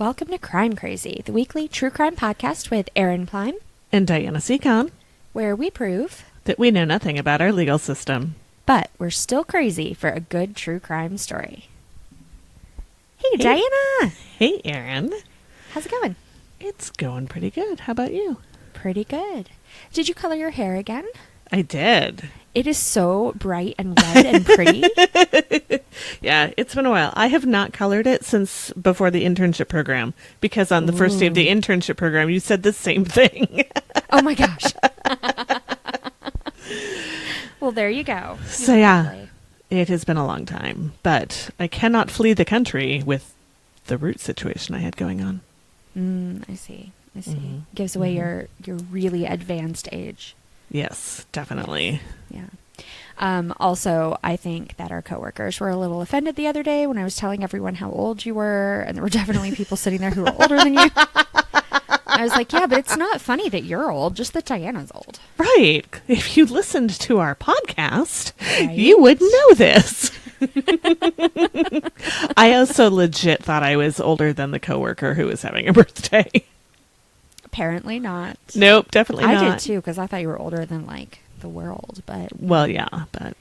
Welcome to Crime Crazy, the weekly true crime podcast with Aaron Plein and Diana Seacon, where we prove that we know nothing about our legal system, but we're still crazy for a good true crime story. Hey, Diana! Hey, Aaron. How's it going? It's going pretty good. How about you? Pretty good. Did you color your hair again? I did. It is so bright and red and pretty. Yeah, it's been a while. I have not colored it since before the internship program, because on the first day of the internship program, you said the same thing. Oh my gosh. Well, there you go. So yeah, it has been a long time, but I cannot flee the country with the root situation I had going on. I see. Gives away your really advanced age. Yes, definitely. Yeah. Also, I think that our coworkers were a little offended the other day when I was telling everyone how old you were, and there were definitely people sitting there who were older than you. I was like, yeah, but it's not funny that you're old, just that Diana's old. Right. If you listened to our podcast, right? You would know this. I also legit thought I was older than the coworker who was having a birthday. Apparently not. Nope, definitely not. I did too, because I thought you were older than like the world, but well, yeah, but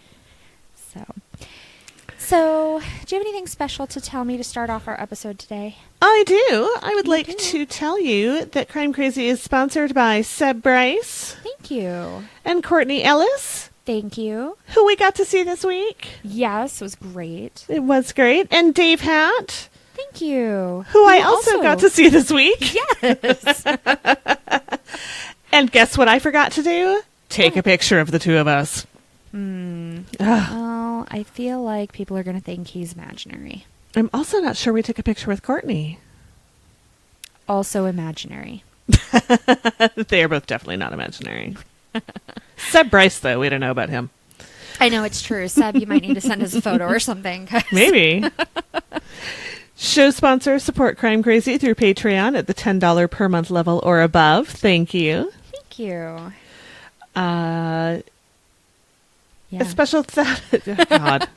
so do you have anything special to tell me to start off our episode today? I do. I would like to tell you that Crime Crazy is sponsored by Seb Bryce. Thank you. And Courtney Ellis. Thank you. Who we got to see this week. Yes, it was great. It was great. And Dave Hatt. Thank you. Who I also got to see this week. Yes. And guess what I forgot to do? Take a picture of the two of us. Well, I feel like people are going to think he's imaginary. I'm also not sure we took a picture with Courtney. Also imaginary. They are both definitely not imaginary. Seb Bryce, though, we don't know about him. I know, it's true. Seb, you might need to send us a photo or something. Maybe. Show sponsors support Crime Crazy through Patreon at the $10 per month level or above. Thank you. Thank you. A special God.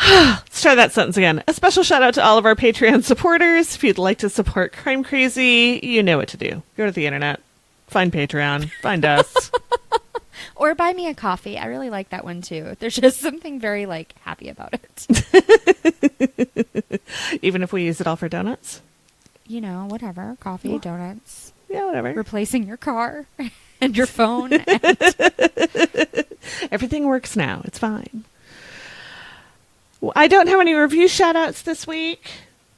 Let's try that sentence again. A special shout out to all of our Patreon supporters. If you'd like to support Crime Crazy, you know what to do. Go to the internet, find Patreon, find us. Or buy me a coffee. I really like that one too. There's just something very happy about it. Even if we use it all for donuts? You know, whatever. Coffee, donuts. Yeah, whatever. Replacing your car and your phone. Everything works now. It's fine. Well, I don't have any review shout-outs this week,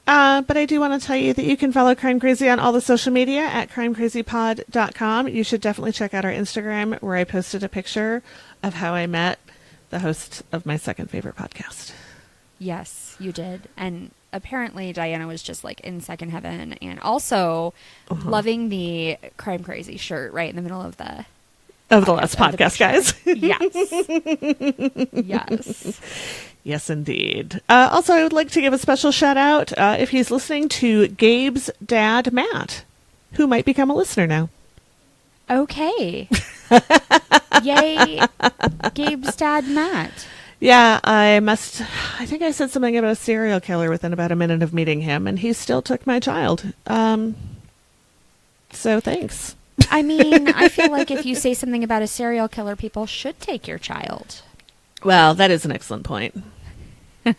but I do want to tell you that you can follow Crime Crazy on all the social media at crimecrazypod.com. You should definitely check out our Instagram, where I posted a picture of how I met the host of my second favorite podcast. Yes, you did. And apparently Diana was just in second heaven, and also loving the Crime Crazy shirt right in the middle of the last podcast, guys. Yes. Yes. Yes, indeed. Also, I would like to give a special shout out if he's listening to Gabe's dad, Matt, who might become a listener now. Okay. Yay, Gabe's dad, Matt. Yeah, I think I said something about a serial killer within about a minute of meeting him, and he still took my child. So thanks. I mean, I feel like if you say something about a serial killer, people should take your child. Well, that is an excellent point. All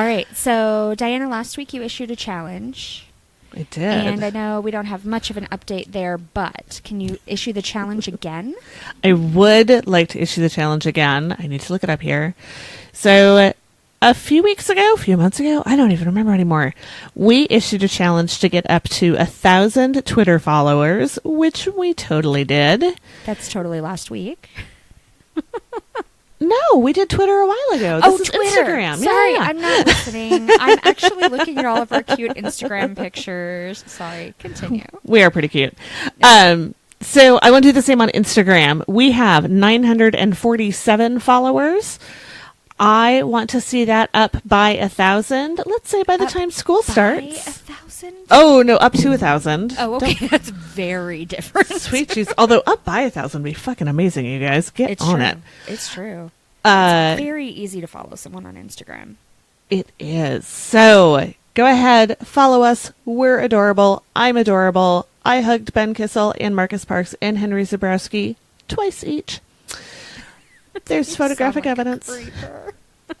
right. So, Diana, last week you issued a challenge. I did. And I know we don't have much of an update there, but can you issue the challenge again? I would like to issue the challenge again. I need to look it up here. So, a few months ago, I don't even remember anymore, we issued a challenge to get up to 1,000 Twitter followers, which we totally did. That's totally last week. No, we did Twitter a while ago. This is Twitter. Instagram. Sorry, yeah. I'm not listening. I'm actually looking at all of our cute Instagram pictures. Sorry, continue. We are pretty cute. So I want to do the same on Instagram. We have 947 followers. I want to see that up by 1,000. Let's say by the time school starts. 1,000? Oh, no, up to 1,000. Oh, okay. That's very different. Sweet jeez. Although up by 1,000 would be fucking amazing, you guys. Get on it. It's true. It's very easy to follow someone on Instagram. It is. So go ahead, follow us. We're adorable. I'm adorable. I hugged Ben Kissel and Marcus Parks and Henry Zabrowski twice each. There's photographic evidence.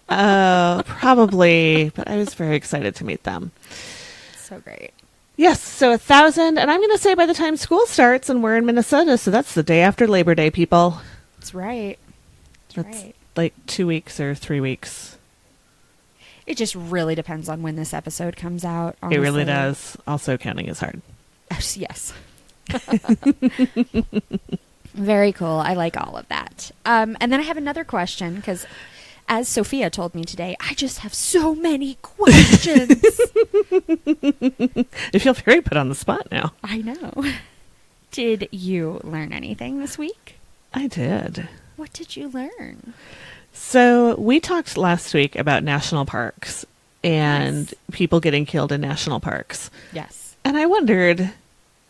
Probably, but I was very excited to meet them. So great. Yes, so 1,000, and I'm going to say by the time school starts, and we're in Minnesota, so that's the day after Labor Day, people. That's right. That's like 2 weeks or 3 weeks. It just really depends on when this episode comes out. Honestly. It really does. Also, counting is hard. Yes. Very cool. I like all of that. And then I have another question because, as Sophia told me today, I just have so many questions. I feel very put on the spot now. I know. Did you learn anything this week? I did. What did you learn? So we talked last week about national parks and people getting killed in national parks. Yes. And I wondered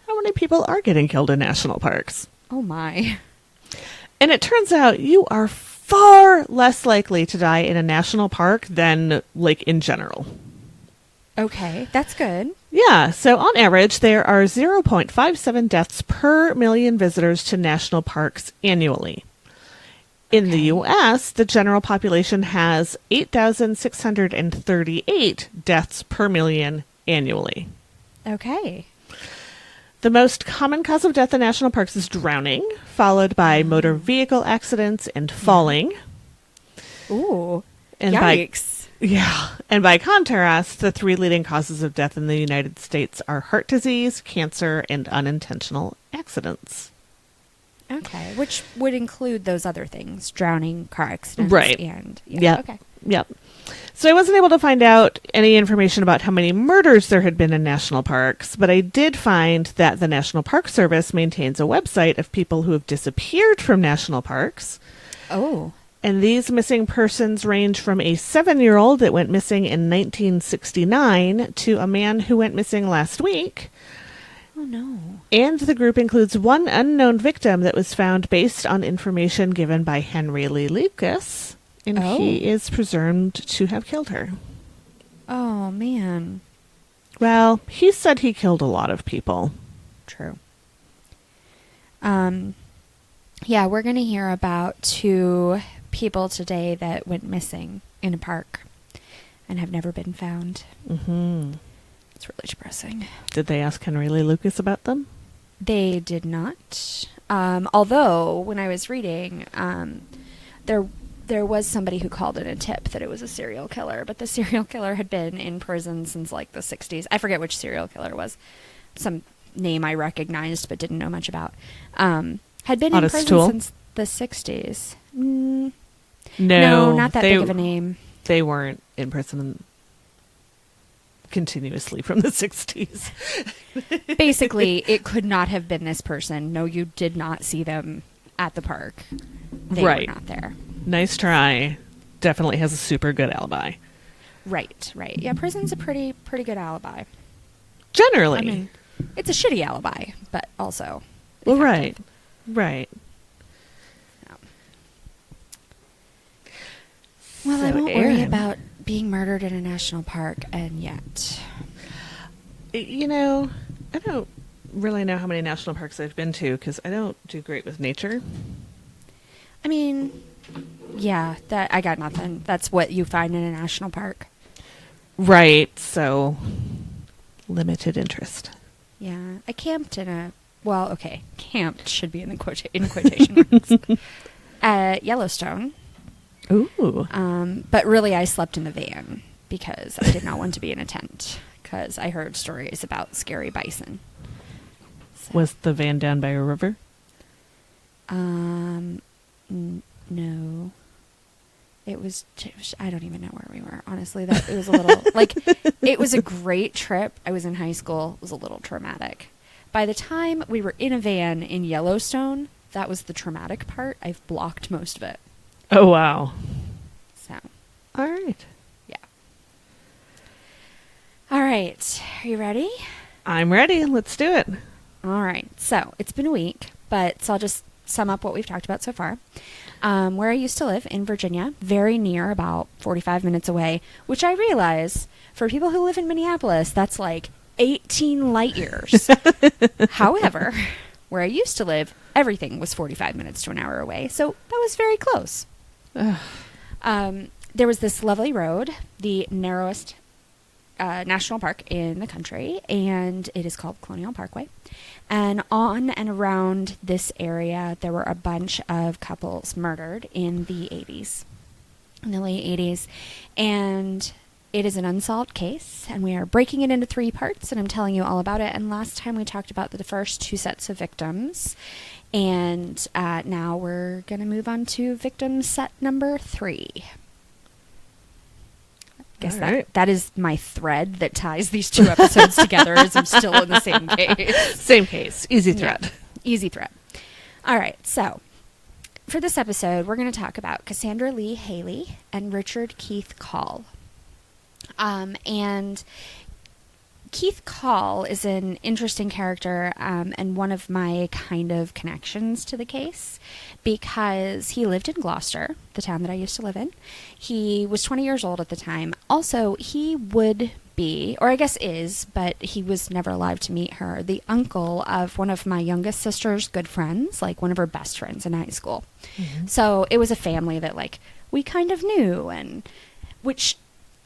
how many people are getting killed in national parks. Oh, my. And it turns out you are far less likely to die in a national park than, like, in general. Okay, that's good. Yeah, so on average, there are 0.57 deaths per million visitors to national parks annually. In the U.S., the general population has 8,638 deaths per million annually. Okay. The most common cause of death in national parks is drowning, followed by motor vehicle accidents and falling. Ooh, and yikes. And by contrast, the 3 leading causes of death in the United States are heart disease, cancer, and unintentional accidents. Okay, which would include those other things, drowning, car accidents, right. And... Yeah. Okay. Yep. So I wasn't able to find out any information about how many murders there had been in national parks, but I did find that the National Park Service maintains a website of people who have disappeared from national parks. Oh. And these missing persons range from a 7-year-old that went missing in 1969 to a man who went missing last week. Oh, no. And the group includes one unknown victim that was found based on information given by Henry Lee Lucas, and he is presumed to have killed her. Oh, man. Well, he said he killed a lot of people. True. Yeah, we're going to hear about 2 people today that went missing in a park and have never been found. Mm-hmm. It's really depressing. Did they ask Henry Lee Lucas about them? They did not. Although, when I was reading, there was somebody who called in a tip that it was a serial killer, but the serial killer had been in prison since, like, the 60s. I forget which serial killer it was. Some name I recognized but didn't know much about. Had been in prison since the 60s. No, not that big of a name. They weren't in prison continuously from the 60s. Basically, it could not have been this person. No, you did not see them at the park. They were not there. Nice try. Definitely has a super good alibi. Right. Yeah, prison's a pretty good alibi. Generally. I mean, it's a shitty alibi, but also well, effective. Right. No. Well, so I won't worry about being murdered in a national park, and yet. You know, I don't really know how many national parks I've been to, because I don't do great with nature. I mean, yeah, that I got nothing. That's what you find in a national park. Right, so limited interest. Yeah, I camped in a... Well, okay, camped should be in the quotation marks. At Yellowstone. Ooh. But really, I slept in the van because I did not want to be in a tent because I heard stories about scary bison. So. Was the van down by a river? No. It was, I don't even know where we were, honestly. It was a little, like, it was a great trip. I was in high school. It was a little traumatic. By the time we were in a van in Yellowstone, that was the traumatic part. I've blocked most of it. Oh, wow. So. All right. Yeah. All right. Are you ready? I'm ready. Let's do it. All right. So, it's been a week, so I'll just sum up what we've talked about so far. Where I used to live in Virginia, very near, about 45 minutes away, which I realize for people who live in Minneapolis, that's like 18 light years. However, where I used to live, everything was 45 minutes to an hour away. So that was very close. There was this lovely road, the narrowest national park in the country, and it is called Colonial Parkway. And on and around this area, there were a bunch of couples murdered in the 80s, in the late 80s. And it is an unsolved case, and we are breaking it into 3 parts, and I'm telling you all about it. And last time we talked about the first 2 sets of victims, and now we're going to move on to victim set number 3. Guess that is my thread that ties these 2 episodes together, as I'm still in the same case. Same case. Easy thread. Yeah, easy thread. All right, so for this episode, we're going to talk about Cassandra Lee Haley and Richard Keith Call. And Keith Call is an interesting character, and one of my kind of connections to the case, because he lived in Gloucester, the town that I used to live in. He was 20 years old at the time. Also, he would be, or I guess is, but he was never alive to meet her, the uncle of one of my youngest sister's good friends, like one of her best friends in high school. Mm-hmm. So it was a family that, like, we kind of knew, and which...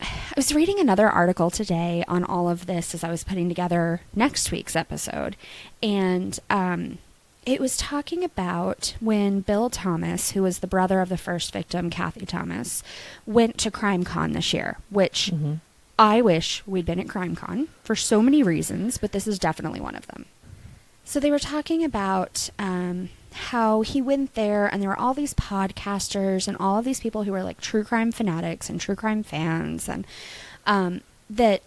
I was reading another article today on all of this as I was putting together next week's episode, and it was talking about when Bill Thomas, who was the brother of the first victim, Kathy Thomas, went to CrimeCon this year, which I wish we'd been at CrimeCon for so many reasons, but this is definitely one of them. So they were talking about how he went there, and there were all these podcasters and all of these people who were like true crime fanatics and true crime fans, and that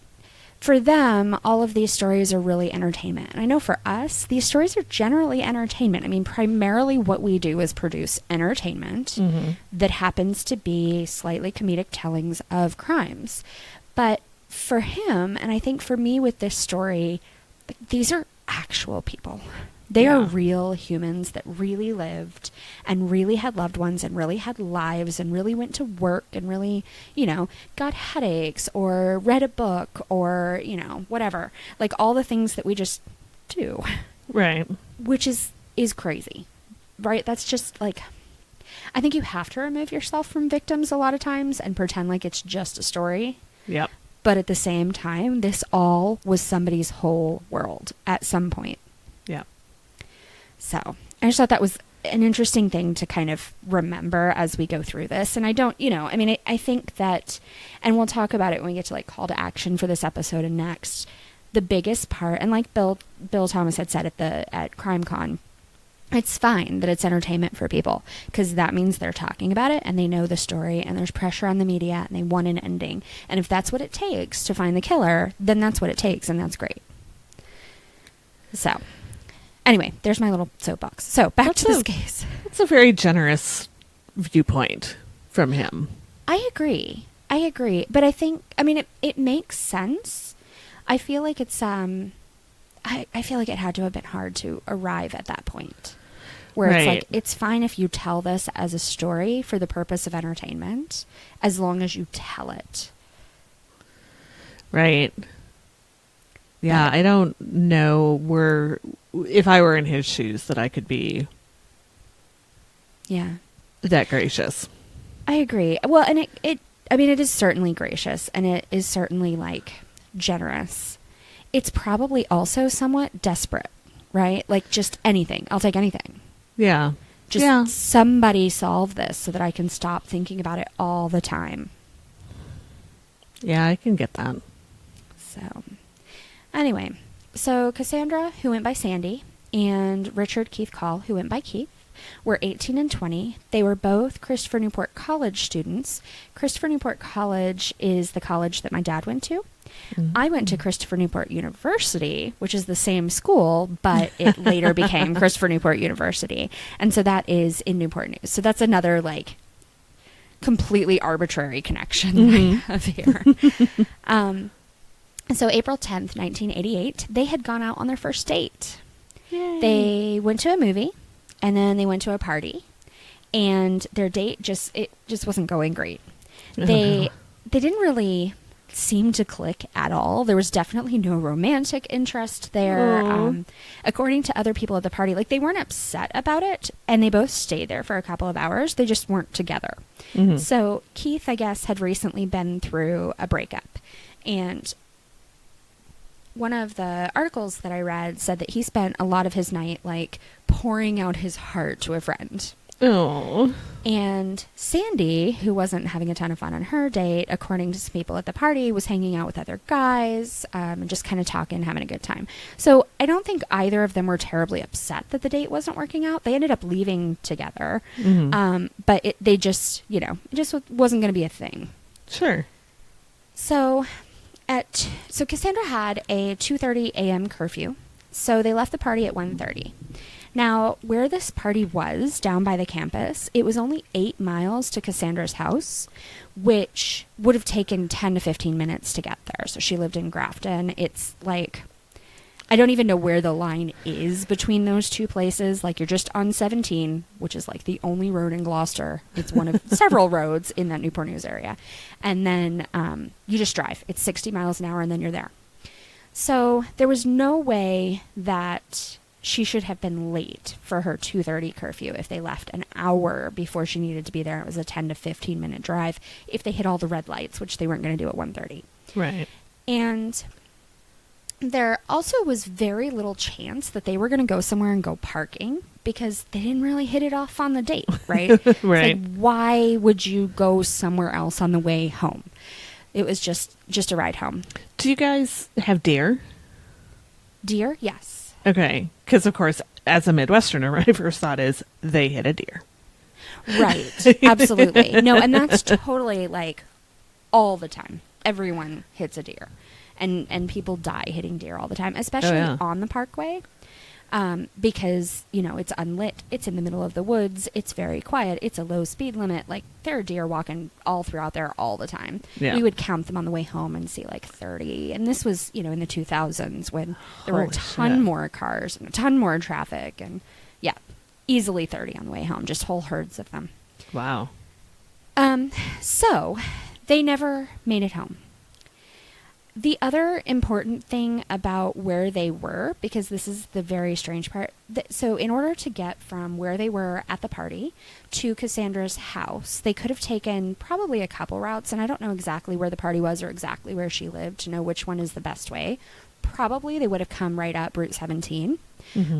for them, all of these stories are really entertainment. And I know for us, these stories are generally entertainment. I mean, primarily what we do is produce entertainment that happens to be slightly comedic tellings of crimes. But for him, and I think for me with this story, these are actual people. They are real humans that really lived and really had loved ones and really had lives and really went to work and really, you know, got headaches or read a book or, you know, whatever. Like all the things that we just do. Right. Which is crazy. Right? That's just like, I think you have to remove yourself from victims a lot of times and pretend like it's just a story. Yep. But at the same time, this all was somebody's whole world at some point. Yeah. So I just thought that was an interesting thing to kind of remember as we go through this. And I don't, you know, I mean, I think that, and we'll talk about it when we get to like call to action for this episode and next, the biggest part, and like Bill Thomas had said at CrimeCon, it's fine that it's entertainment for people because that means they're talking about it and they know the story and there's pressure on the media and they want an ending. And if that's what it takes to find the killer, then that's what it takes, and that's great. So anyway, there's my little soapbox. So back to this case. It's a very generous viewpoint from him. I agree. But I think, I mean, it makes sense. I feel like it's, I feel like it had to have been hard to arrive at that point. Where it's like, it's fine if you tell this as a story for the purpose of entertainment, as long as you tell it. Right. Yeah, I don't know if I were in his shoes that I could be that gracious. I agree. Well, and it is certainly gracious, and it is certainly like generous. It's probably also somewhat desperate, right? Like just anything. I'll take anything. Yeah. Just somebody solve this so that I can stop thinking about it all the time. Yeah, I can get that. So anyway, so Cassandra, who went by Sandy, and Richard Keith Call, who went by Keith, were 18 and 20. They were both Christopher Newport College students. Christopher Newport College is the college that my dad went to. Mm-hmm. I went to Christopher Newport University, which is the same school, but it later became Christopher Newport University. And so that is in Newport News. So that's another like completely arbitrary connection that I have here. So April 10th, 1988, they had gone out on their first date. Yay. They went to a movie. and then they went to a party, and their date just wasn't going great. They didn't really seem to click at all. There was definitely no romantic interest there. According to other people at the party, like, they weren't upset about it, and they both stayed there for a couple of hours. They just weren't together. So Keith, I guess, had recently been through a breakup, and one of the articles that I read said that he spent a lot of his night, like, pouring out his heart to a friend. Oh. And Sandy, who wasn't having a ton of fun on her date, according to some people at the party, was hanging out with other guys, and just kind of talking, having a good time. So I don't think either of them were terribly upset that the date wasn't working out. They ended up leaving together. But it just wasn't going to be a thing. Sure. So Cassandra had a 2:30 a.m. curfew. So they left the party at 1:30. Now, where this party was, down by the campus, it was only 8 miles to Cassandra's house, which would have taken 10 to 15 minutes to get there. So she lived in Grafton. It's like, I don't even know where the line is between those two places. Like, you're just on 17, which is like the only road in Gloucester. It's one of several roads in that Newport News area. And then you just drive. It's 60 miles an hour, and then you're there. So there was no way that she should have been late for her 2:30 curfew if they left an hour before she needed to be there. It was a 10 to 15 minute drive if they hit all the red lights, which they weren't going to do at 1:30. Right. And there also was very little chance that they were going to go somewhere and go parking, because they didn't really hit it off on the date, right? Right. Like, why would you go somewhere else on the way home? It was just a ride home. Do you guys have deer? Deer? Yes. Okay. Because, of course, as a Midwesterner, my first thought is they hit a deer. Right. Absolutely. No, and that's totally, like, all the time. Everyone hits a deer. And people die hitting deer all the time, especially on the parkway. Because, it's unlit. It's in the middle of the woods. It's very quiet. It's a low speed limit. Like, there are deer walking all throughout there all the time. Yeah. We would count them on the way home and see like 30. And this was, in the 2000s when there were a ton more cars and a ton more traffic. And yeah, easily 30 on the way home. Just whole herds of them. Wow. So they never made it home. The other important thing about where they were, because this is the very strange part, so in order to get from where they were at the party to Cassandra's house, they could have taken probably a couple routes, and I don't know exactly where the party was or exactly where she lived to know which one is the best way. Probably they would have come right up Route 17,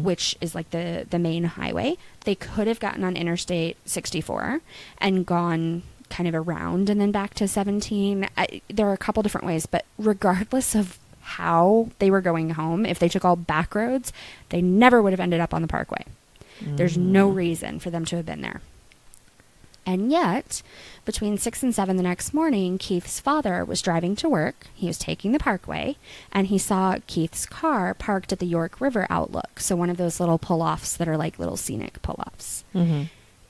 which is like the main highway. They could have gotten on Interstate 64 and gone kind of around and then back to 17. There are a couple different ways, but regardless of how they were going home, if they took all back roads, they never would have ended up on the parkway. There's no reason for them to have been there. And yet, between 6 and 7 the next morning, Keith's father was driving to work. He was taking the parkway, and he saw Keith's car parked at the York River Outlook. So one of those little pull-offs that are like little scenic pull-offs.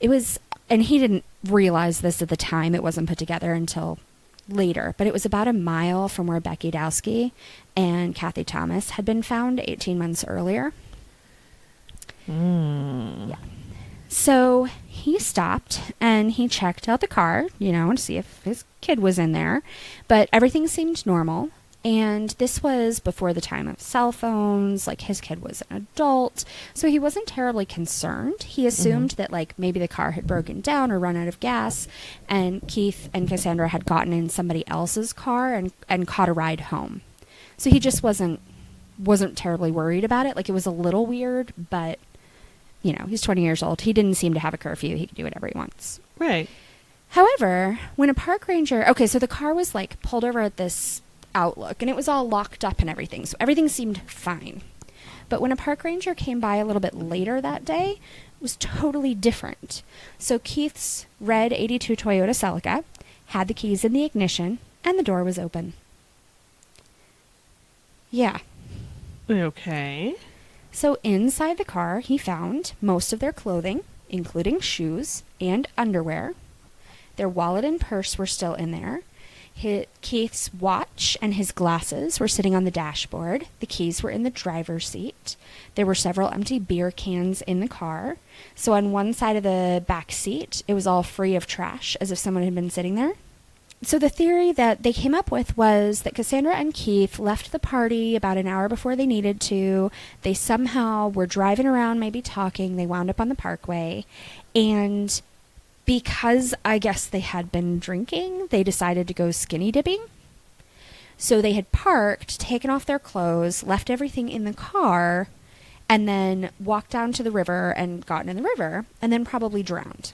It was, and he didn't realize this at the time. It wasn't put together until later, but it was about a mile from where Becky Dowski and Kathy Thomas had been found 18 months earlier. Yeah. So he stopped and he checked out the car, to see if his kid was in there, but everything seemed normal. And this was before the time of cell phones. Like, his kid was an adult, so he wasn't terribly concerned. He assumed that, like, maybe the car had broken down or run out of gas, and Keith and Cassandra had gotten in somebody else's car and caught a ride home. So he just wasn't terribly worried about it. Like, it was a little weird, but, he's 20 years old. He didn't seem to have a curfew. He could do whatever he wants. Right. However, when a park ranger... Okay, so the car was, like, pulled over at this Outlook, and it was all locked up and everything, so everything seemed fine. But when a park ranger came by a little bit later that day, it was totally different. So Keith's red 82 Toyota Celica had the keys in the ignition, and the door was open. Yeah. Okay. So inside the car, he found most of their clothing, including shoes and underwear. Their wallet and purse were still in there. Keith's watch and his glasses were sitting on the dashboard. The keys were in the driver's seat. There were several empty beer cans in the car. So on one side of the back seat, it was all free of trash, as if someone had been sitting there. So the theory that they came up with was that Cassandra and Keith left the party about an hour before they needed to. They somehow were driving around, maybe talking. They wound up on the parkway. And because I guess they had been drinking, they decided to go skinny dipping. So they had parked, taken off their clothes, left everything in the car, and then walked down to the river and gotten in the river, and then probably drowned.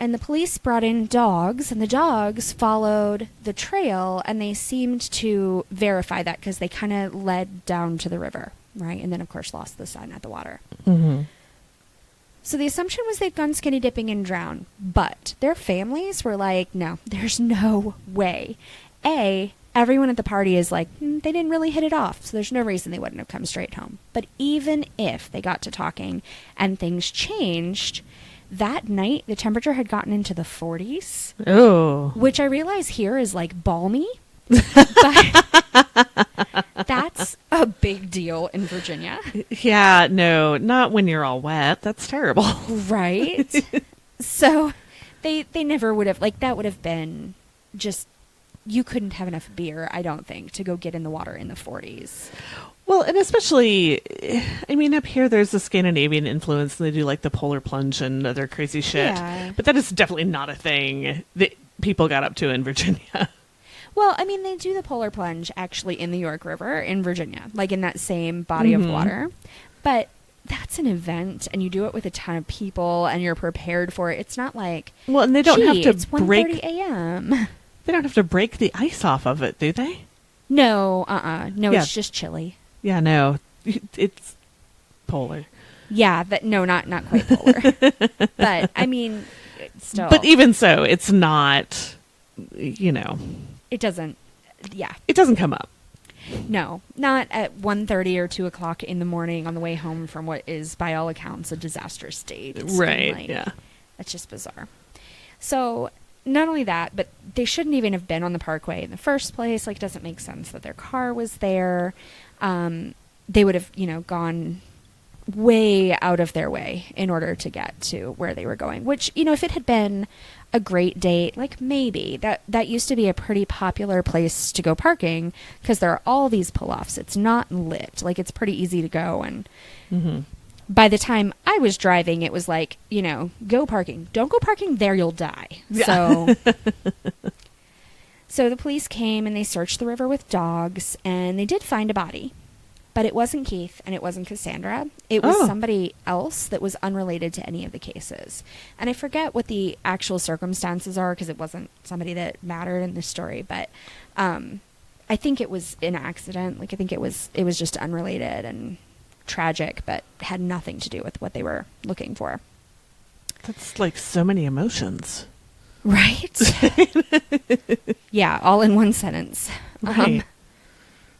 And the police brought in dogs, and the dogs followed the trail, and they seemed to verify that because they kind of led down to the river, right? And then, of course, lost the sign at the water. Mm-hmm. So the assumption was they'd gone skinny dipping and drowned, but their families were like, no, there's no way. Everyone at the party is like, they didn't really hit it off, so there's no reason they wouldn't have come straight home. But even if they got to talking and things changed, that night, the temperature had gotten into the 40s. Oh. Which I realize here is like balmy. But that's a big deal in Virginia. Yeah, no, not when you're all wet. That's terrible. Right? So they never would have, like, that would have been just, you couldn't have enough beer, I don't think, to go get in the water in the 40s. Well, and especially, I mean, up here there's a Scandinavian influence, and they do like the polar plunge and other crazy shit. Yeah. But that is definitely not a thing that people got up to in Virginia. Well, I mean, they do the polar plunge actually in the York River in Virginia, like in that same body of water. But that's an event, and you do it with a ton of people, and you're prepared for it. It's not like, well, and they don't have to it's 1:30 a.m. They don't have to break the ice off of it, do they? No, no, Yeah. It's just chilly. Yeah, no, it's polar. Yeah, no, not quite polar. But I mean, still. But even so, it's not, you know. It doesn't. Yeah. It doesn't come up. No, not at 1:30 or 2 o'clock in the morning on the way home from what is, by all accounts, a disastrous state. Right. Like, yeah. That's just bizarre. So not only that, but they shouldn't even have been on the parkway in the first place. Like, it doesn't make sense that their car was there. They would have, gone way out of their way in order to get to where they were going, which, if it had been a great date, like maybe that used to be a pretty popular place to go parking because there are all these pull-offs. It's not lit. Like, it's pretty easy to go. And by the time I was driving, it was like, go parking. Don't go parking there. You'll die. Yeah. So the police came and they searched the river with dogs, and they did find a body. But it wasn't Keith and it wasn't Cassandra. It was somebody else that was unrelated to any of the cases. And I forget what the actual circumstances are because it wasn't somebody that mattered in this story. But I think it was an accident. Like, I think it was just unrelated and tragic, but had nothing to do with what they were looking for. That's like so many emotions. Right? Yeah, all in one sentence. Right.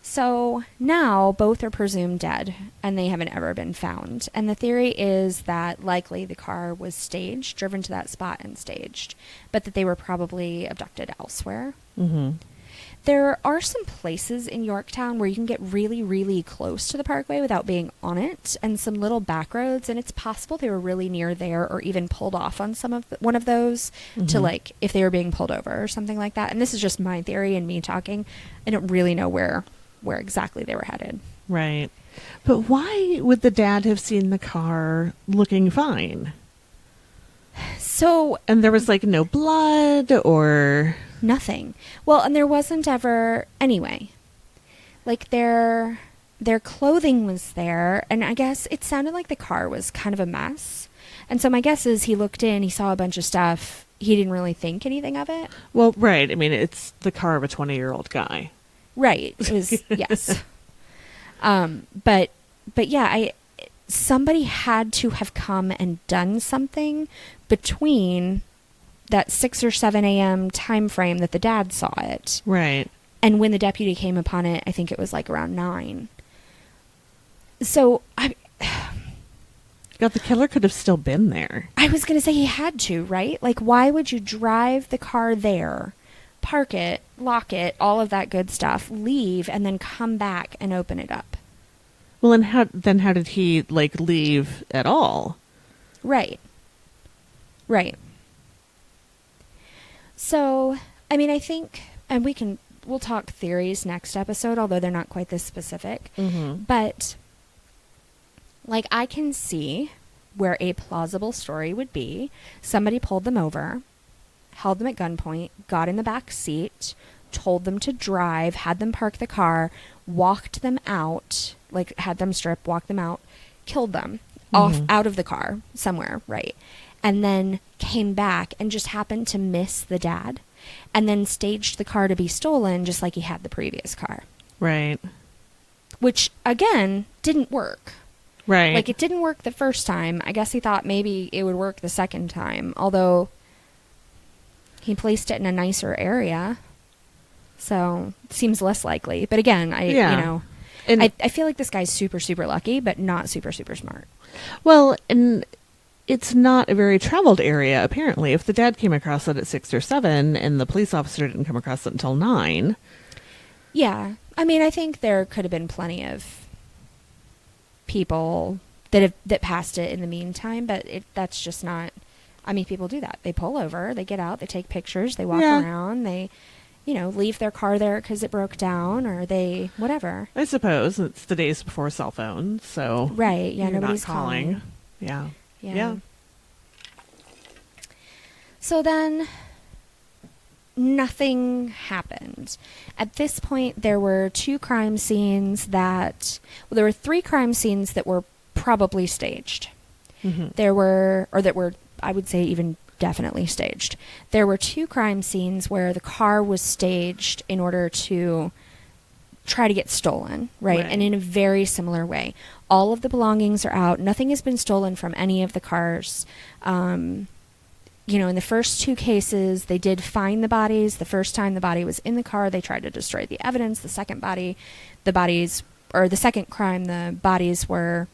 So now both are presumed dead, and they haven't ever been found. And the theory is that likely the car was staged, driven to that spot and staged, but that they were probably abducted elsewhere. Mm-hmm. There are some places in Yorktown where you can get really, really close to the parkway without being on it, and some little back roads, and it's possible they were really near there or even pulled off on one of those to, like, if they were being pulled over or something like that. And this is just my theory and me talking. I don't really know where exactly they were headed. Right. But why would the dad have seen the car looking fine? And there was, like, no blood or... Nothing. Well, and there wasn't ever... Anyway. Like, their clothing was there, and I guess it sounded like the car was kind of a mess. And so my guess is he looked in, he saw a bunch of stuff, he didn't really think anything of it. Well, right. I mean, it's the car of a 20-year-old guy. Right. It was, yes. But yeah, somebody had to have come and done something between that 6 or 7 a.m. time frame that the dad saw it. Right. And when the deputy came upon it, I think it was like around 9. So God, the killer could have still been there. I was going to say he had to, right? Like, why would you drive the car there park it, lock it, all of that good stuff, leave, and then come back and open it up. Well, and how did he, like, leave at all? Right. So, I mean, I think, and we'll talk theories next episode, although they're not quite this specific. Mm-hmm. But, like, I can see where a plausible story would be somebody pulled them over, held them at gunpoint, got in the back seat, told them to drive, had them park the car, walked them out, like had them strip, walked them out, killed them off out of the car somewhere, right? And then came back and just happened to miss the dad and then staged the car to be stolen just like he had the previous car. Right. Which, again, didn't work. Right. Like, it didn't work the first time. I guess he thought maybe it would work the second time, although he placed it in a nicer area. So, it seems less likely. But again, I feel like this guy's super, super lucky, but not super, super smart. Well, and it's not a very traveled area, apparently. If the dad came across it at 6 or 7 and the police officer didn't come across it until 9. Yeah. I mean, I think there could have been plenty of people that passed it in the meantime, but that's just not... I mean, people do that. They pull over, they get out, they take pictures, they walk around, they... leave their car there because it broke down, or they, whatever. I suppose it's the days before cell phones, so right, yeah, nobody's calling. Yeah. So then, nothing happened. At this point, there were 2 crime scenes there were 3 crime scenes that were probably staged. Mm-hmm. I would say, even definitely staged. There were 2 crime scenes where the car was staged in order to try to get stolen, right? And in a very similar way. All of the belongings are out. Nothing has been stolen from any of the cars. In the first 2 cases, they did find the bodies. The first time the body was in the car, they tried to destroy the evidence. The second crime, the bodies were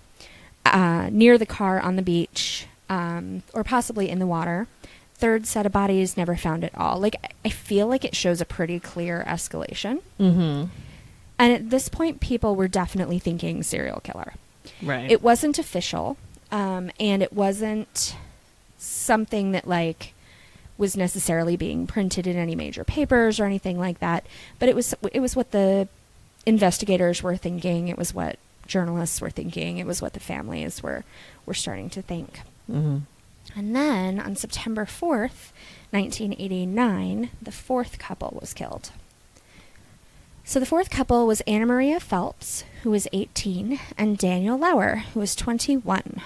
near the car on the beach, or possibly in the water. Third set of bodies never found at all. Like, I feel like it shows a pretty clear escalation. Mm-hmm. And at this point, people were definitely thinking serial killer. Right. It wasn't official, and it wasn't something that, like, was necessarily being printed in any major papers or anything like that. But it was what the investigators were thinking. It was what journalists were thinking. It was what the families were starting to think. Mm-hmm. And then on September 4th, 1989, the 4th couple was killed. So the 4th couple was AnnaMaria Phelps, who was 18, and Daniel Lauer, who was 21.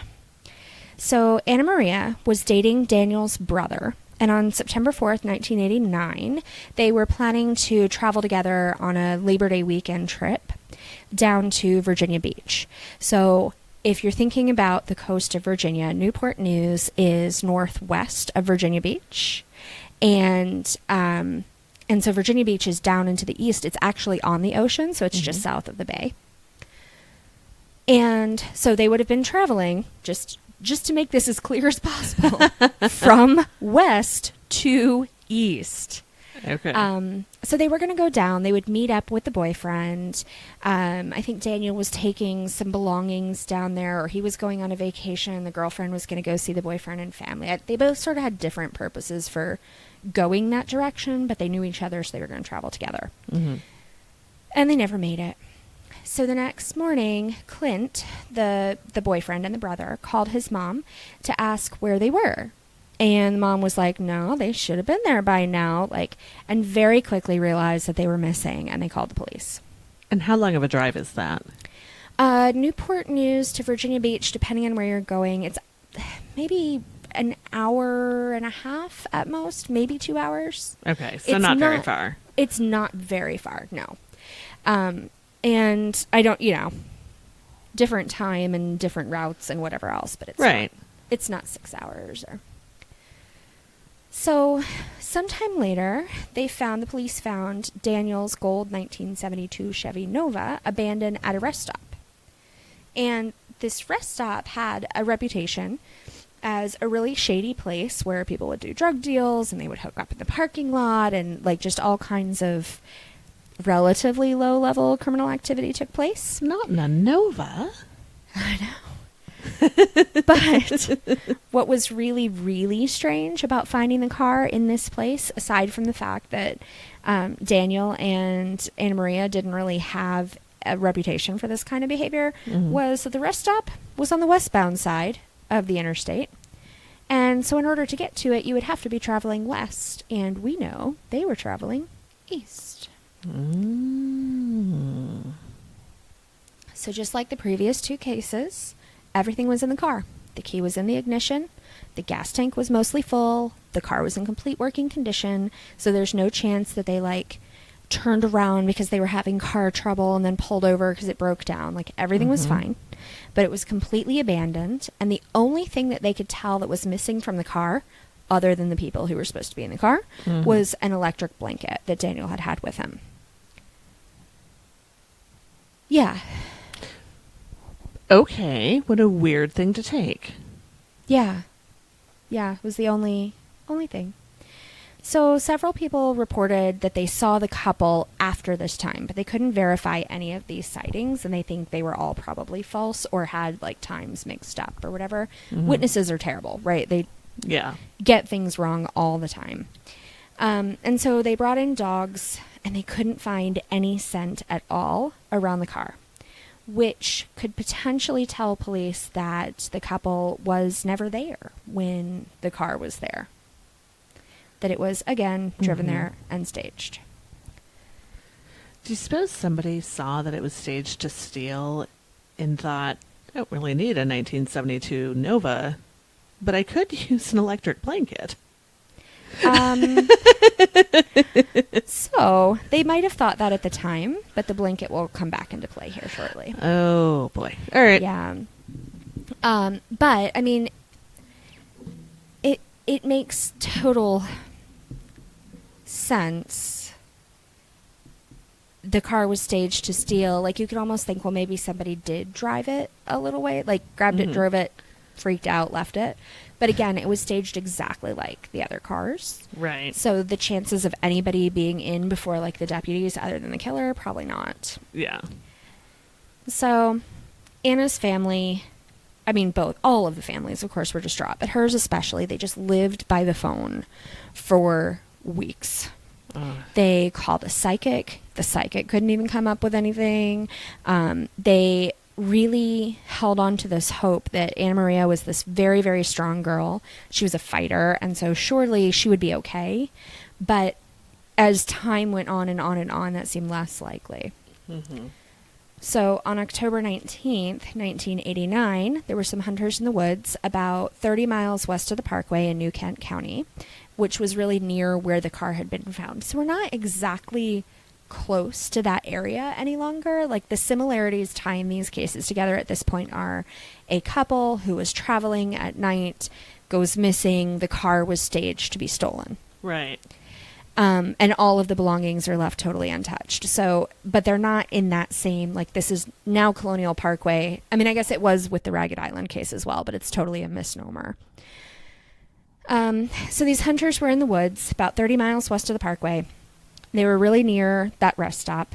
So AnnaMaria was dating Daniel's brother, and on September 4th, 1989, they were planning to travel together on a Labor Day weekend trip down to Virginia Beach. So if you're thinking about the coast of Virginia, Newport News is northwest of Virginia Beach, and so Virginia Beach is down into the east. It's actually on the ocean, so it's just south of the bay. And so they would have been traveling, just to make this as clear as possible, from west to east. Okay. So they were going to go down. They would meet up with the boyfriend. I think Daniel was taking some belongings down there, or he was going on a vacation. The girlfriend was going to go see the boyfriend and family. They both sort of had different purposes for going that direction, but they knew each other, so they were going to travel together. Mm-hmm. And they never made it. So the next morning, Clint, the boyfriend and the brother, called his mom to ask where they were. And the mom was like, no, they should have been there by now. And very quickly realized that they were missing, and they called the police. And how long of a drive is that? Newport News to Virginia Beach, depending on where you're going, it's maybe an hour and a half at most, maybe 2 hours. Okay, so not very far. It's not very far, no. And I don't, different time and different routes and whatever else, but it's not 6 hours. So sometime later, the police found Daniel's gold 1972 Chevy Nova abandoned at a rest stop. And this rest stop had a reputation as a really shady place where people would do drug deals and they would hook up in the parking lot, and like just all kinds of relatively low-level criminal activity took place. Not in a Nova. I know. But what was really, really strange about finding the car in this place, aside from the fact that Daniel and AnnaMaria didn't really have a reputation for this kind of behavior, was that the rest stop was on the westbound side of the interstate. And so in order to get to it, you would have to be traveling west. And we know they were traveling east. So just like the previous two cases, everything was in the car. The key was in the ignition. The gas tank was mostly full. The car was in complete working condition. So there's no chance that they turned around because they were having car trouble and then pulled over because it broke down. Like everything was fine. But it was completely abandoned. And the only thing that they could tell that was missing from the car, other than the people who were supposed to be in the car, was an electric blanket that Daniel had had with him. Yeah. Okay. What a weird thing to take. Yeah. Yeah, it was the only thing. So several people reported that they saw the couple after this time, but they couldn't verify any of these sightings, and they think they were all probably false or had times mixed up or whatever. Witnesses are terrible, right? They get things wrong all the time. And so they brought in dogs, and they couldn't find any scent at all around the car, which could potentially tell police that the couple was never there when the car was there. That it was, again, driven there and staged. Do you suppose somebody saw that it was staged to steal and thought, I don't really need a 1972 Nova, but I could use an electric blanket? So they might have thought that at the time, but the blanket will come back into play here shortly. Oh, boy. All right. Yeah. But, I mean, it makes total sense. The car was staged to steal. You could almost think, well, maybe somebody did drive it a little way, grabbed it, drove it, freaked out, left it. But again, it was staged exactly like the other cars. Right. So the chances of anybody being in before the deputies other than the killer, probably not. Yeah. So Anna's family, all of the families, of course, were distraught, but hers especially, they just lived by the phone for weeks. They called a psychic. The psychic couldn't even come up with anything. They really held on to this hope that AnnaMaria was this very, very strong girl. She was a fighter, and so surely she would be okay. But as time went on and on and on, that seemed less likely. So on October 19th, 1989, there were some hunters in the woods about 30 miles west of the Parkway in New Kent County, which was really near where the car had been found. So we're not exactly close to that area any longer. The similarities tying these cases together at this point are a couple who was traveling at night, goes missing, the car was staged to be stolen. Right. And all of the belongings are left totally untouched. So, but they're not in that same, this is now Colonial Parkway. I guess it was with the Ragged Island case as well, but it's totally a misnomer. So these hunters were in the woods about 30 miles west of the Parkway. They were really near that rest stop.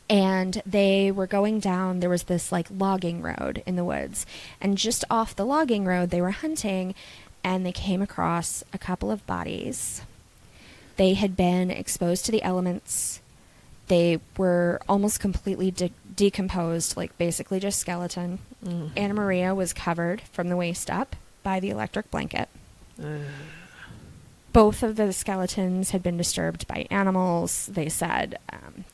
And they were going down, there was this logging road in the woods. And just off the logging road, they were hunting, and they came across a couple of bodies. They had been exposed to the elements. They were almost completely decomposed, basically just skeleton. AnnaMaria was covered from the waist up by the electric blanket. Both of the skeletons had been disturbed by animals. They said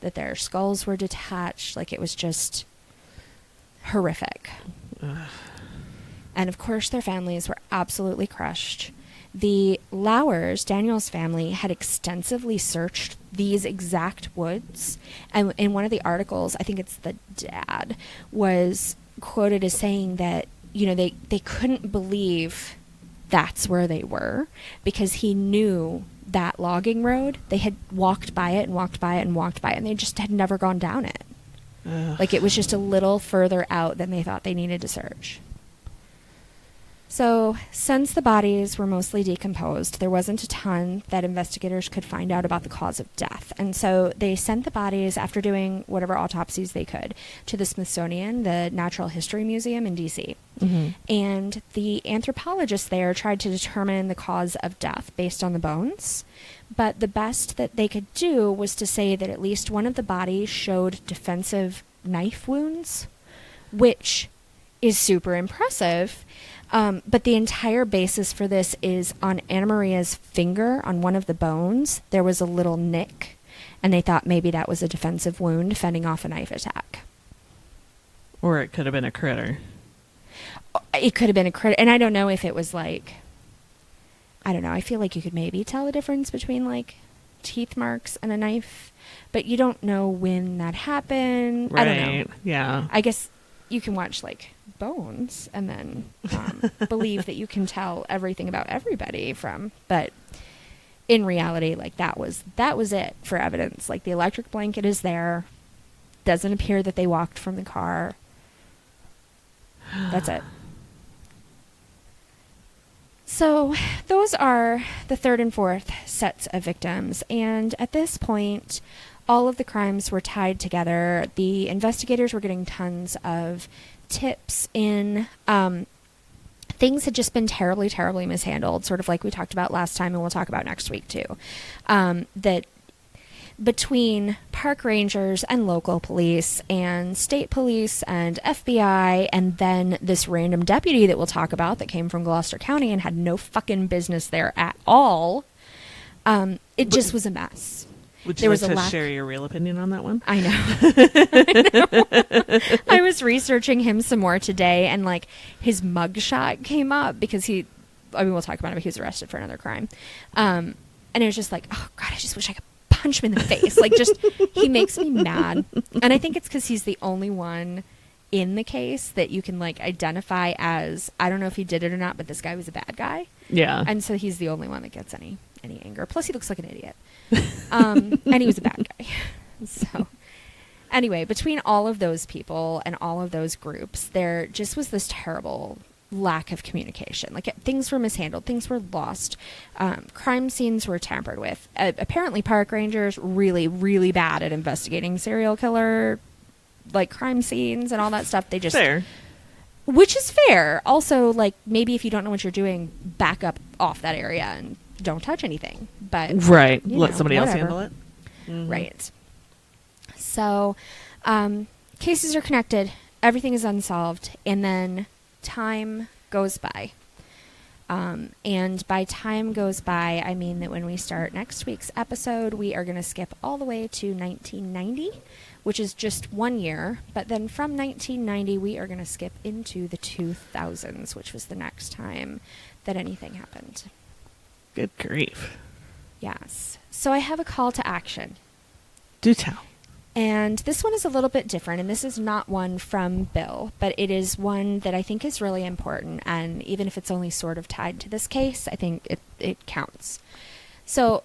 that their skulls were detached. It was just horrific. And of course, their families were absolutely crushed. The Lowers, Daniel's family, had extensively searched these exact woods. And in one of the articles, I think it's the dad, was quoted as saying that, they couldn't believe that's where they were because he knew that logging road. They had walked by it and walked by it and walked by it, and they just had never gone down it. It was just a little further out than they thought they needed to search. So, since the bodies were mostly decomposed, there wasn't a ton that investigators could find out about the cause of death. And so they sent the bodies, after doing whatever autopsies they could, to the Smithsonian, the Natural History Museum in D.C. Mm-hmm. And the anthropologists there tried to determine the cause of death based on the bones. But the best that they could do was to say that at least one of the bodies showed defensive knife wounds, which is super impressive. But the entire basis for this is on AnnaMaria's finger, on one of the bones, there was a little nick, and they thought maybe that was a defensive wound fending off a knife attack. Or it could have been a critter. It could have been a critter, and I don't know if it was like, I don't know, I feel like you could maybe tell the difference between like teeth marks and a knife, but you don't know when that happened. Right. I don't know. Yeah. I guess you can watch like Bones and then believe that you can tell everything about everybody from, but in reality, like that was it for evidence. Like the electric blanket is there. Doesn't appear that they walked from the car. That's it. So those are the third and fourth sets of victims. And at this point, all of the crimes were tied together. The investigators were getting tons of tips in. Things had just been terribly, terribly mishandled, sort of like we talked about last time and we'll talk about next week too. That between park rangers and local police and state police and FBI and then this random deputy that we'll talk about that came from Gloucester County and had no fucking business there at all, it just was a mess. Would you like to share your real opinion on that one? I know. I was researching him some more today, and like his mugshot came up because we'll talk about it, but he was arrested for another crime. And it was just like, oh God, I just wish I could punch him in the face. Like, just, he makes me mad. And I think it's because he's the only one in the case that you can like identify as, I don't know if he did it or not, but this guy was a bad guy. Yeah. And so he's the only one that gets any anger. Plus he looks like an idiot. And he was a bad guy. So anyway, between all of those people and all of those groups, there just was this terrible lack of communication. Like things were mishandled, things were lost, crime scenes were tampered with. Apparently park rangers really, really bad at investigating serial killer like crime scenes and all that stuff. They just fair. Which is fair. Also, like, maybe if you don't know what you're doing, back up off that area and don't touch anything. But right, let somebody else handle it. Mm-hmm. Right. So, cases are connected. Everything is unsolved, and then time goes by. And by time goes by, I mean that when we start next week's episode, we are going to skip all the way to 1990, which is just 1 year. But then from 1990, we are going to skip into the 2000s, which was the next time that anything happened. Good grief. Yes. So I have a call to action. Do tell. And this one is a little bit different, and this is not one from Bill, but it is one that I think is really important, and even if it's only sort of tied to this case, I think it counts. So,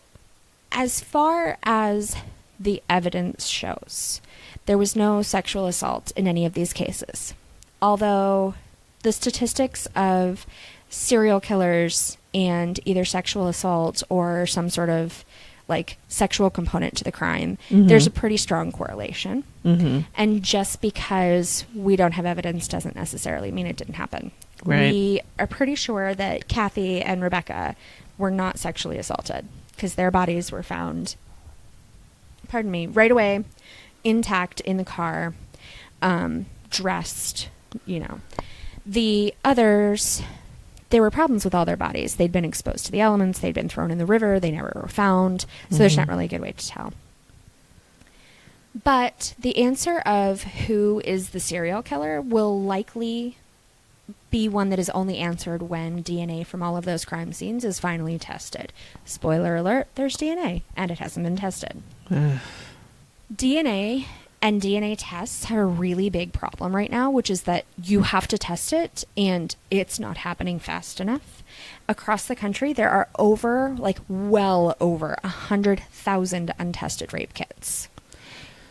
as far as the evidence shows, there was no sexual assault in any of these cases, although the statistics of serial killers and either sexual assault or some sort of like sexual component to the crime, there's a pretty strong correlation. Mm-hmm. And just because we don't have evidence doesn't necessarily mean it didn't happen. Right. We are pretty sure that Kathy and Rebecca were not sexually assaulted because their bodies were found, right away, intact in the car, dressed, The others, there were problems with all their bodies. They'd been exposed to the elements. They'd been thrown in the river. They never were found. So there's not really a good way to tell. But the answer of who is the serial killer will likely be one that is only answered when DNA from all of those crime scenes is finally tested. Spoiler alert, there's DNA, and it hasn't been tested. DNA and DNA tests have a really big problem right now, which is that you have to test it, and it's not happening fast enough. Across the country, there are well over 100,000 untested rape kits.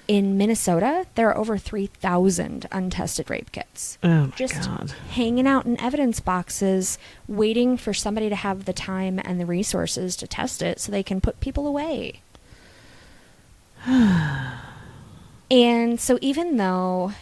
In Minnesota, there are over 3,000 untested rape kits. Oh, my just God. hanging out in evidence boxes, waiting for somebody to have the time and the resources to test it so they can put people away. And so even though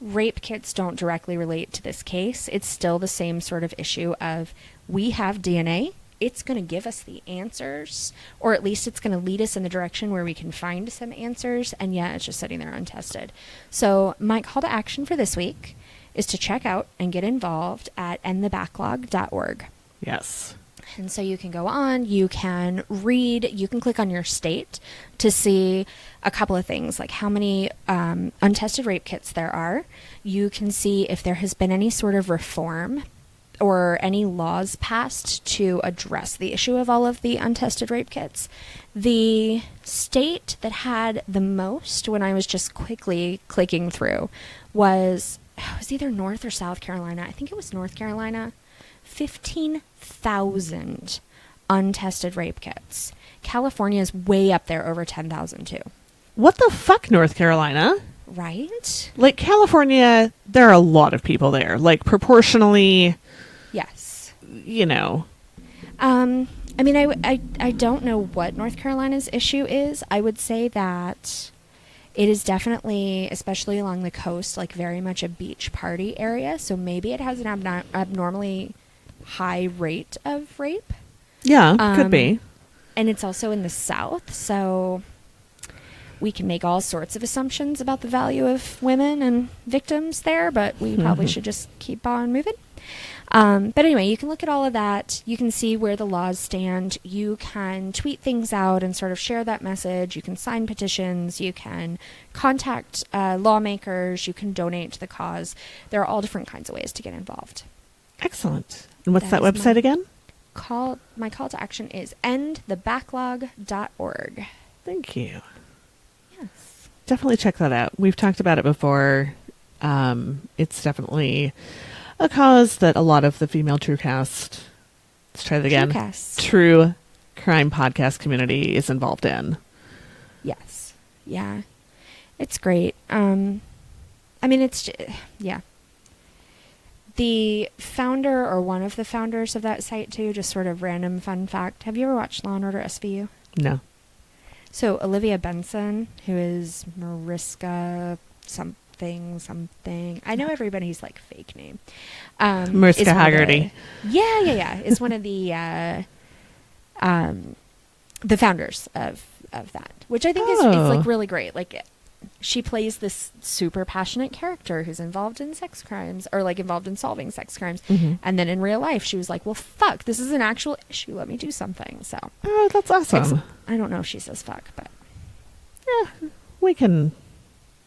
rape kits don't directly relate to this case, it's still the same sort of issue of we have DNA. It's going to give us the answers, or at least it's going to lead us in the direction where we can find some answers, and yet it's just sitting there untested. So my call to action for this week is to check out and get involved at endthebacklog.org. Yes. And so you can go on, you can read, you can click on your state to see a couple of things, like how many untested rape kits there are. You can see if there has been any sort of reform or any laws passed to address the issue of all of the untested rape kits. The state that had the most, when I was just quickly clicking through, was either North or South Carolina. I think it was North Carolina. 15,000 untested rape kits. California is way up there, over 10,000 too. What the fuck, North Carolina? Right? Like, California, there are a lot of people there. Like, proportionally... Yes. You know. I mean, I don't know what North Carolina's issue is. I would say that it is definitely, especially along the coast, like very much a beach party area. So maybe it has an abnormally high rate of rape. Yeah, could be. And it's also in the South, so we can make all sorts of assumptions about the value of women and victims there, but we probably should just keep on moving. But anyway, you can look at all of that. You can see where the laws stand. You can tweet things out and sort of share that message. You can sign petitions. You can contact lawmakers. You can donate to the cause. There are all different kinds of ways to get involved. Excellent. And what's that website again? My call to action is endthebacklog.org. Thank you. Yes. Definitely check that out. We've talked about it before. It's definitely a cause that a lot of the female let's try that again, true crime podcast community is involved in. Yes. Yeah. It's great. I mean, yeah. The founder, or one of the founders of that site too, just sort of random fun fact. Have you ever watched Law & Order SVU? No. So Olivia Benson, who is Mariska something. I know everybody's like fake name. Mariska Haggerty. Yeah. Is one of the founders of that, which I think is like really great. Like, she plays this super passionate character who's involved in sex crimes, or like involved in solving sex crimes. Mm-hmm. And then in real life, she was like, well, fuck, this is an actual issue. Let me do something. So. Oh, that's awesome. I don't know if she says fuck, but. Yeah, we can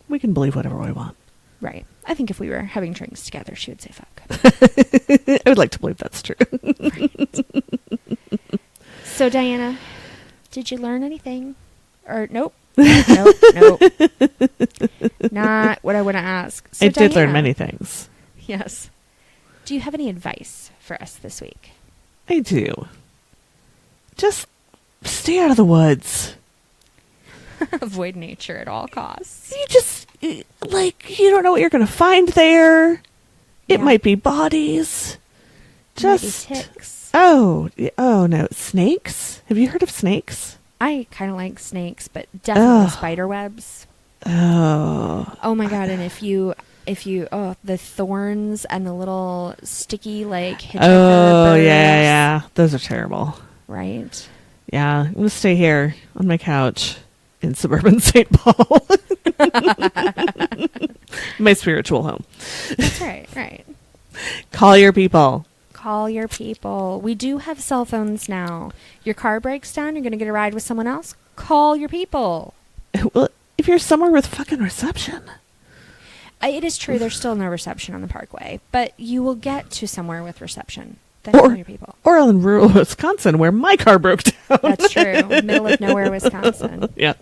believe whatever we want. Right. I think if we were having drinks together, she would say fuck. I would like to believe that's true. Right. So, Diana, did you learn anything? Or nope. Nope. Not what I want to ask. So, I did learn many things. Yes. Do you have any advice for us this week? I do. Just stay out of the woods. Avoid nature at all costs. You just, like, you don't know what you're going to find there. It might be bodies. Just might be ticks. Oh no, snakes? Have you heard of snakes? I kind of like snakes, but definitely spider webs. Oh my God. And if you, the thorns and the little sticky, like, birds. Yeah. Those are terrible. Right? Yeah. I'm going to stay here on my couch in suburban St. Paul. My spiritual home. That's right. Call your people. We do have cell phones now. Your car breaks down, you're going to get a ride with someone else. Call your people. Well, if you're somewhere with fucking reception. It is true, there's still no reception on the Parkway, but you will get to somewhere with reception. Then call your people. Or in rural Wisconsin, where my car broke down. That's true. Middle of nowhere, Wisconsin. Yeah.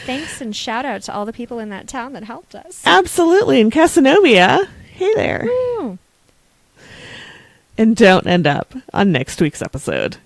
Thanks, and shout out to all the people in that town that helped us. Absolutely. In Casanova. Hey there. Woo. And don't end up on next week's episode.